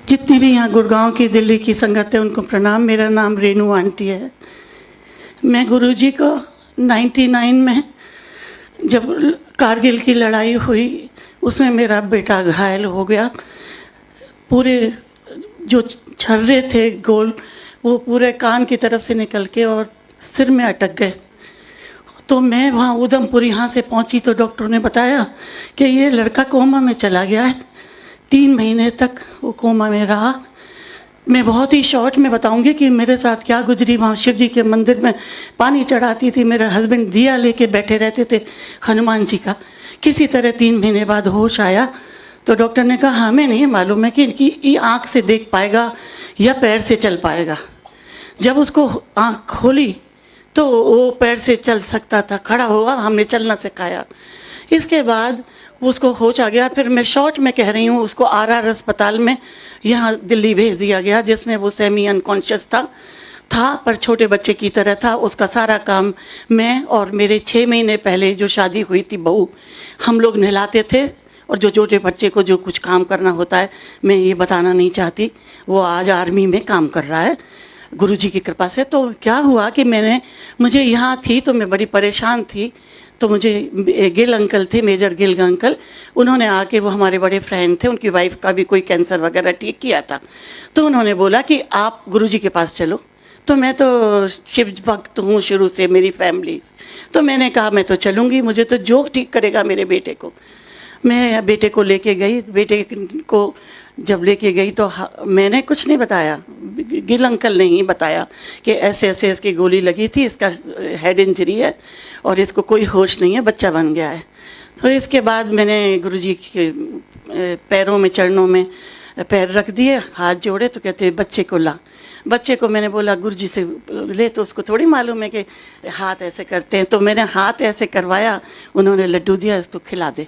जितनी भी यहाँ गुड़गांव की, दिल्ली की संगत है, उनको प्रणाम। मेरा नाम रेनू आंटी है। मैं गुरुजी को 99 में जब कारगिल की लड़ाई हुई, उसमें मेरा बेटा घायल हो गया। पूरे जो छर्रे थे गोल, वो पूरे कान की तरफ से निकल के और सिर में अटक गए। तो मैं वहाँ उधमपुर यहाँ से पहुँची तो डॉक्टर ने बताया कि ये लड़का कोमा में चला गया है। 3 महीने तक वो कोमा में रहा। मैं बहुत ही शॉर्ट में बताऊंगी कि मेरे साथ क्या गुजरी। वहाँ शिव जी के मंदिर में पानी चढ़ाती थी, मेरे हस्बैंड दिया लेके बैठे रहते थे हनुमान जी का। किसी तरह 3 महीने बाद होश आया तो डॉक्टर ने कहा हमें नहीं मालूम है कि इनकी ये आँख से देख पाएगा या पैर से चल पाएगा। जब उसको आँख खोली तो वो पैर से चल सकता था, खड़ा हुआ, हमने चलना सिखाया। इसके बाद उसको होश आ गया। फिर मैं शॉर्ट में कह रही हूँ, उसको RR अस्पताल में यहाँ दिल्ली भेज दिया गया, जिसमें वो सेमी अनकॉन्शियस था पर छोटे बच्चे की तरह था। उसका सारा काम मैं और मेरे 6 महीने पहले जो शादी हुई थी बहू, हम लोग नहलाते थे। और जो छोटे बच्चे को जो कुछ काम करना होता है, मैं ये बताना नहीं चाहती। वो आज आर्मी में काम कर रहा है गुरुजी की कृपा से। तो क्या हुआ कि मुझे यहाँ थी तो मैं बड़ी परेशान थी। तो मुझे गिल अंकल थे, मेजर गिल अंकल, उन्होंने आके, वो हमारे बड़े फ्रेंड थे, उनकी वाइफ का भी कोई कैंसर वगैरह ठीक किया था। तो उन्होंने बोला कि आप गुरुजी के पास चलो। तो मैं तो शिव भक्त हूँ शुरू से, मेरी फैमिली। तो मैंने कहा मैं तो चलूँगी, मुझे तो जो ठीक करेगा मेरे बेटे को। मैं बेटे को लेके गई। बेटे को जब लेके गई तो मैंने कुछ नहीं बताया, गिल अंकल ने ही बताया कि ऐसे ऐसे इसकी गोली लगी थी, इसका हेड इंजरी है और इसको कोई होश नहीं है, बच्चा बन गया है। तो इसके बाद मैंने गुरुजी के पैरों में, चरणों में पैर रख दिए, हाथ जोड़े। तो कहते बच्चे को ला। बच्चे को मैंने बोला गुरुजी से ले, तो उसको थोड़ी मालूम है कि हाथ ऐसे करते हैं। तो मैंने हाथ ऐसे करवाया, उन्होंने लड्डू दिया, इसको खिला दे।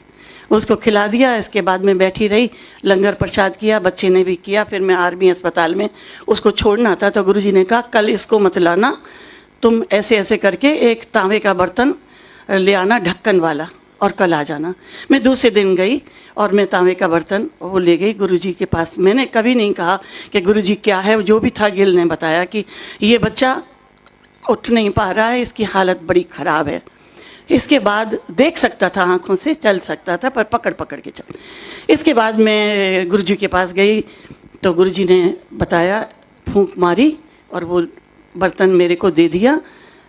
उसको खिला दिया। इसके बाद मैं बैठी रही, लंगर प्रसाद किया, बच्चे ने भी किया। फिर मैं आर्मी अस्पताल में उसको छोड़ना था तो गुरुजी ने कहा कल इसको मत लाना, तुम ऐसे ऐसे करके एक तांबे का बर्तन ले आना ढक्कन वाला और कल आ जाना। मैं दूसरे दिन गई और मैं तांबे का बर्तन वो ले गई गुरुजी के पास। मैंने कभी नहीं कहा कि गुरुजी क्या है, जो भी था गिल ने बताया कि ये बच्चा उठ नहीं पा रहा है, इसकी हालत बड़ी ख़राब है। इसके बाद देख सकता था, आँखों से चल सकता था, पर पकड़ पकड़ के चल। इसके बाद मैं गुरुजी के पास गई तो गुरुजी ने बताया, फूंक मारी और वो बर्तन मेरे को दे दिया।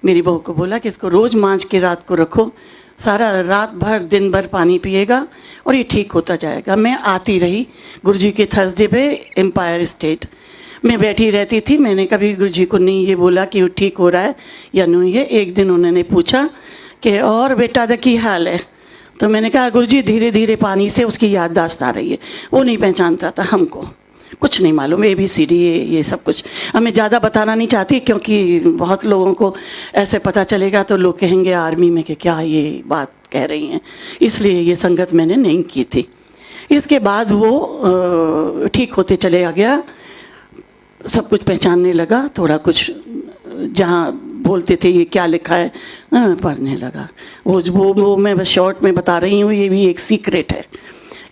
मेरी बहू को बोला कि इसको रोज़ मांज के रात को रखो, सारा रात भर दिन भर पानी पिएगा और ये ठीक होता जाएगा। मैं आती रही गुरुजी के थर्सडे पे एम्पायर स्टेट में बैठी रहती थी। मैंने कभी गुरुजी को नहीं ये बोला कि वो ठीक हो रहा है या नहीं है। एक दिन उन्होंने पूछा कि और बेटा दा की हाल है। तो मैंने कहा गुरुजी धीरे धीरे पानी से उसकी याददाश्त आ रही है। वो नहीं पहचानता था, हमको कुछ नहीं मालूम, ABCD ये सब कुछ। मैं ज़्यादा बताना नहीं चाहती क्योंकि बहुत लोगों को ऐसे पता चलेगा तो लोग कहेंगे आर्मी में कि क्या ये बात कह रही हैं, इसलिए ये संगत मैंने नहीं की थी। इसके बाद वो ठीक होते चले गया, सब कुछ पहचानने लगा, थोड़ा कुछ जहाँ बोलते थे ये क्या लिखा है पढ़ने लगा। वो मैं बस शॉर्ट में बता रही हूँ, ये भी एक सीक्रेट है।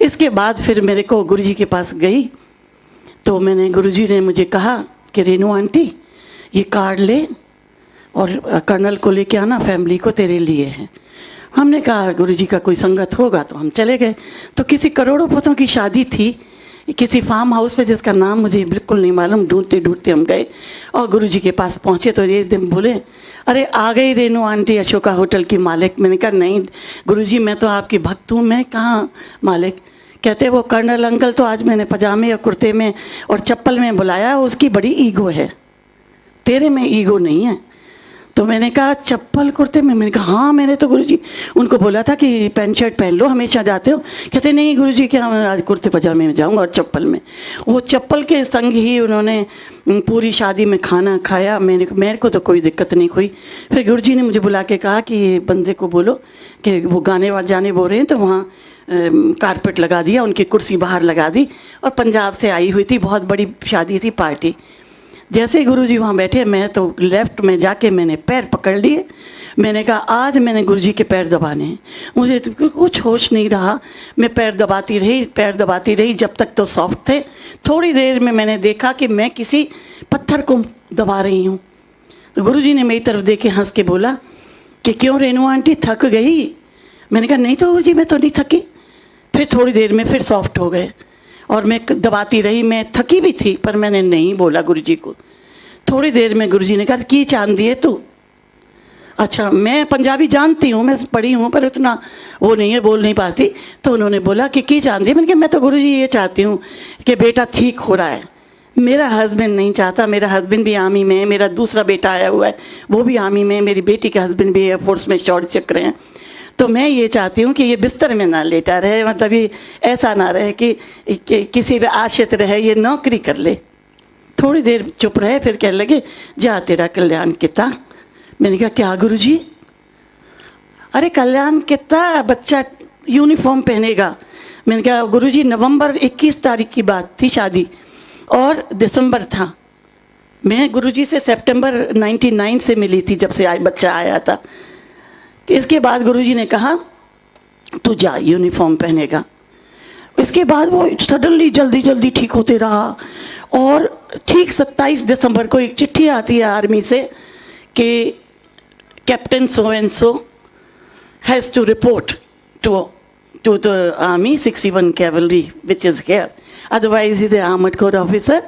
इसके बाद फिर मेरे को गुरुजी के पास गई तो गुरुजी ने मुझे कहा कि रेनू आंटी ये कार्ड ले और कर्नल को लेके आना, फैमिली को तेरे लिए है। हमने कहा गुरुजी का कोई संगत होगा, तो हम चले गए। तो किसी करोड़ोंपतियों की शादी थी किसी फार्म हाउस पे, जिसका नाम मुझे बिल्कुल नहीं मालूम। ढूंढते ढूंढते हम गए और गुरुजी के पास पहुँचे तो एक दिन बोले अरे आ गई रेनू आंटी, अशोका होटल की मालिक। मैंने कहा नहीं गुरुजी, मैं तो आपकी भक्त हूँ, मैं कहाँ मालिक। कहते वो कर्नल अंकल तो आज मैंने पजामे और कुर्ते में और चप्पल में बुलाया, उसकी बड़ी ईगो है, तेरे में ईगो नहीं है। तो मैंने कहा चप्पल कुर्ते में? मैंने कहा हाँ, मैंने तो गुरुजी उनको बोला था कि पैंट शर्ट पहन लो, हमेशा जाते हो। कहते नहीं गुरुजी क्या, मैं आज कुर्ते पजामे में जाऊँगा और चप्पल में। वो चप्पल के संग ही उन्होंने पूरी शादी में खाना खाया। मेरे को तो कोई दिक्कत नहीं हुई। फिर गुरुजी ने मुझे बुला के कहा कि ये बंदे को बोलो कि वो गाने जाने बोल रहे हैं, तो वहाँ कारपेट लगा दिया, उनकी कुर्सी बाहर लगा दी। और पंजाब से आई हुई थी, बहुत बड़ी शादी थी, पार्टी। जैसे ही गुरुजी वहाँ बैठे, मैं तो लेफ्ट में जाके मैंने पैर पकड़ लिए मैंने कहा आज मैंने गुरुजी के पैर दबाने हैं। मुझे तो कुछ होश नहीं रहा, मैं पैर दबाती रही जब तक तो सॉफ्ट थे। थोड़ी देर में मैंने देखा कि मैं किसी पत्थर को दबा रही हूँ। तो गुरुजी ने मेरी तरफ देख के हंस के बोला कि क्यों रेणु आंटी, थक गई? मैंने कहा नहीं तो गुरुजी, मैं तो नहीं थकी। फिर थोड़ी देर में फिर सॉफ्ट हो गए और मैं दबाती रही। मैं थकी भी थी पर मैंने नहीं बोला गुरुजी को। थोड़ी देर में गुरुजी ने कहा की चांदी है तू? अच्छा, मैं पंजाबी जानती हूँ, मैं पढ़ी हूँ, पर उतना वो नहीं है, बोल नहीं पाती। तो उन्होंने बोला कि की चांदी है? मैंने कहा मैं तो गुरुजी ये चाहती हूँ कि बेटा ठीक हो रहा है। मेरा हस्बैंड नहीं चाहता, मेरा हस्बैंड भी आर्मी में है, मेरा दूसरा बेटा आया हुआ है वो भी आर्मी में है, मेरी बेटी के हस्बैंड भी एयरफोर्स में शॉर्ट चक्र हैं। तो मैं ये चाहती हूँ कि ये बिस्तर में ना लेटा रहे, मतलब ये ऐसा ना रहे कि किसी पे आश्रित रहे, ये नौकरी कर ले। थोड़ी देर चुप रहे, फिर कहने लगे जा तेरा कल्याण किता। मैंने कहा क्या गुरुजी? अरे कल्याण किता, बच्चा यूनिफॉर्म पहनेगा। मैंने कहा गुरुजी नवंबर 21 तारीख की बात थी शादी और दिसंबर था। मैं गुरुजी से सितंबर 99 से मिली थी, जब से बच्चा आया था। तो इसके बाद गुरुजी ने कहा तू जा यूनिफॉर्म पहनेगा। इसके बाद वो सडनली जल्दी ठीक होते रहा और ठीक 27 दिसंबर को एक चिट्ठी आती है आर्मी से कि captain so and so has to report to the army 61 cavalry which is here, otherwise is a armed corps officer.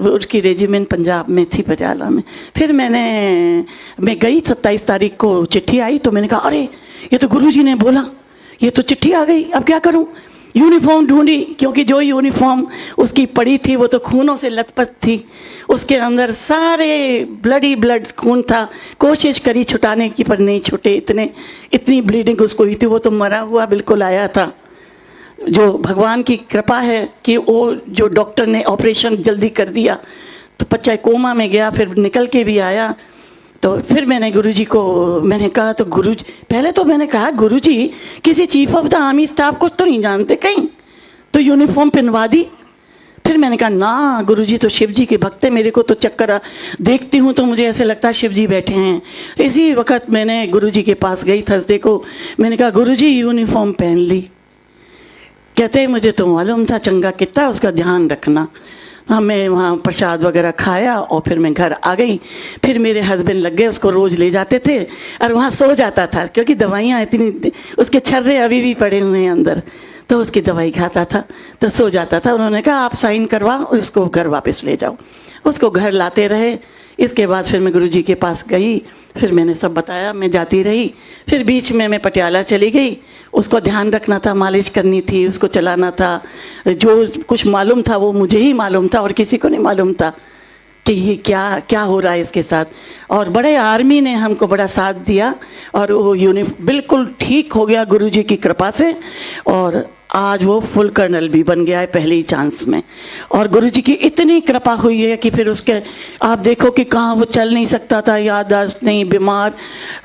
उसकी रेजिमेंट पंजाब में थी, पटियाला में। फिर मैं गई 27 तारीख को चिट्ठी आई तो मैंने कहा अरे ये तो गुरुजी ने बोला, ये तो चिट्ठी आ गई, अब क्या करूं? यूनिफॉर्म ढूंढी, क्योंकि जो यूनिफॉर्म उसकी पड़ी थी वो तो खूनों से लथपथ थी, उसके अंदर सारे ब्लड खून था। कोशिश करी छुटाने की पर नहीं छुटे, इतनी ब्लीडिंग उसको हुई थी। वो तो मरा हुआ बिल्कुल आया था। जो भगवान की कृपा है कि वो जो डॉक्टर ने ऑपरेशन जल्दी कर दिया तो बच्चा कोमा में गया, फिर निकल के भी आया। तो फिर मैंने गुरुजी को मैंने कहा, तो गुरुजी पहले तो मैंने कहा गुरुजी किसी chief of the army staff को तो नहीं जानते कहीं, तो यूनिफॉर्म पहनवा दी। फिर मैंने कहा ना गुरुजी तो शिव जी के भक्त हैं, मेरे को तो चक्कर देखती हूँ तो मुझे ऐसे लगता है शिव जी बैठे हैं। इसी वक्त मैंने गुरुजी के पास गई थर्सडे को, मैंने कहा गुरुजी यूनिफॉर्म पहन ली। कहते मुझे तो मालूम था, चंगा कितना उसका ध्यान रखना। मैं वहाँ प्रसाद वगैरह खाया और फिर मैं घर आ गई। फिर मेरे हस्बैंड लग गए, उसको रोज़ ले जाते थे और वहाँ सो जाता था, क्योंकि दवाइयाँ इतनी, उसके छर्रे अभी भी पड़े हुए हैं अंदर, तो उसकी दवाई खाता था तो सो जाता था। उन्होंने कहा आप साइन करवा और उसको घर वापस ले जाओ। उसको घर लाते रहे। इसके बाद फिर मैं गुरुजी के पास गई, फिर मैंने सब बताया, मैं जाती रही। फिर बीच में मैं पटियाला चली गई, उसको ध्यान रखना था, मालिश करनी थी, उसको चलाना था। जो कुछ मालूम था वो मुझे ही मालूम था और किसी को नहीं मालूम था कि ये क्या क्या हो रहा है इसके साथ। और बड़े आर्मी ने हमको बड़ा साथ दिया और वो बिल्कुल ठीक हो गया गुरुजी की कृपा से। और आज वो फुल कर्नल भी बन गया है पहले ही चांस में। और गुरुजी की इतनी कृपा हुई है कि फिर उसके आप देखो कि कहाँ वो चल नहीं सकता था, याददाश्त नहीं, बीमार,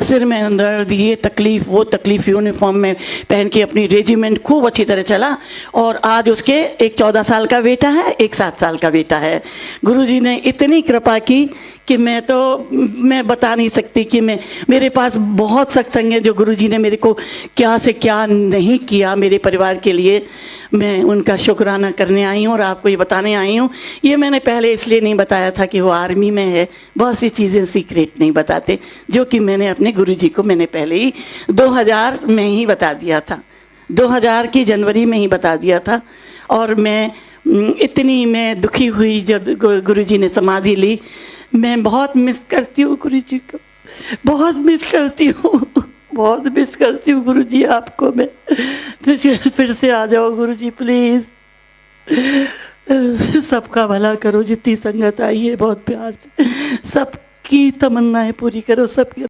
सिर में दर्द, ये तकलीफ़ वो तकलीफ़, यूनिफॉर्म में पहन के अपनी रेजिमेंट खूब अच्छी तरह चला। और आज उसके एक 14 साल का बेटा है, एक 7 साल का बेटा है। गुरुजी ने इतनी कृपा की कि मैं बता नहीं सकती कि मेरे पास बहुत सत्संग है जो गुरुजी ने मेरे को क्या से क्या नहीं किया मेरे परिवार के लिए। मैं उनका शुक्राना करने आई हूँ और आपको ये बताने आई हूँ। ये मैंने पहले इसलिए नहीं बताया था कि वो आर्मी में है, बहुत सी चीज़ें सीक्रेट नहीं बताते, जो कि मैंने अपने गुरुजी को मैंने पहले ही 2000 में ही बता दिया था, 2000 की जनवरी में ही बता दिया था। और मैं दुखी हुई जब गुरुजी ने समाधि ली। मैं बहुत मिस करती हूँ गुरुजी को, बहुत मिस करती हूँ, बहुत मिस करती हूँ गुरुजी आपको। मैं फिर से आ जाओ गुरुजी प्लीज़, सबका भला करो, जितनी संगत आई है बहुत प्यार से, सबकी तमन्नाएं पूरी करो, सबकी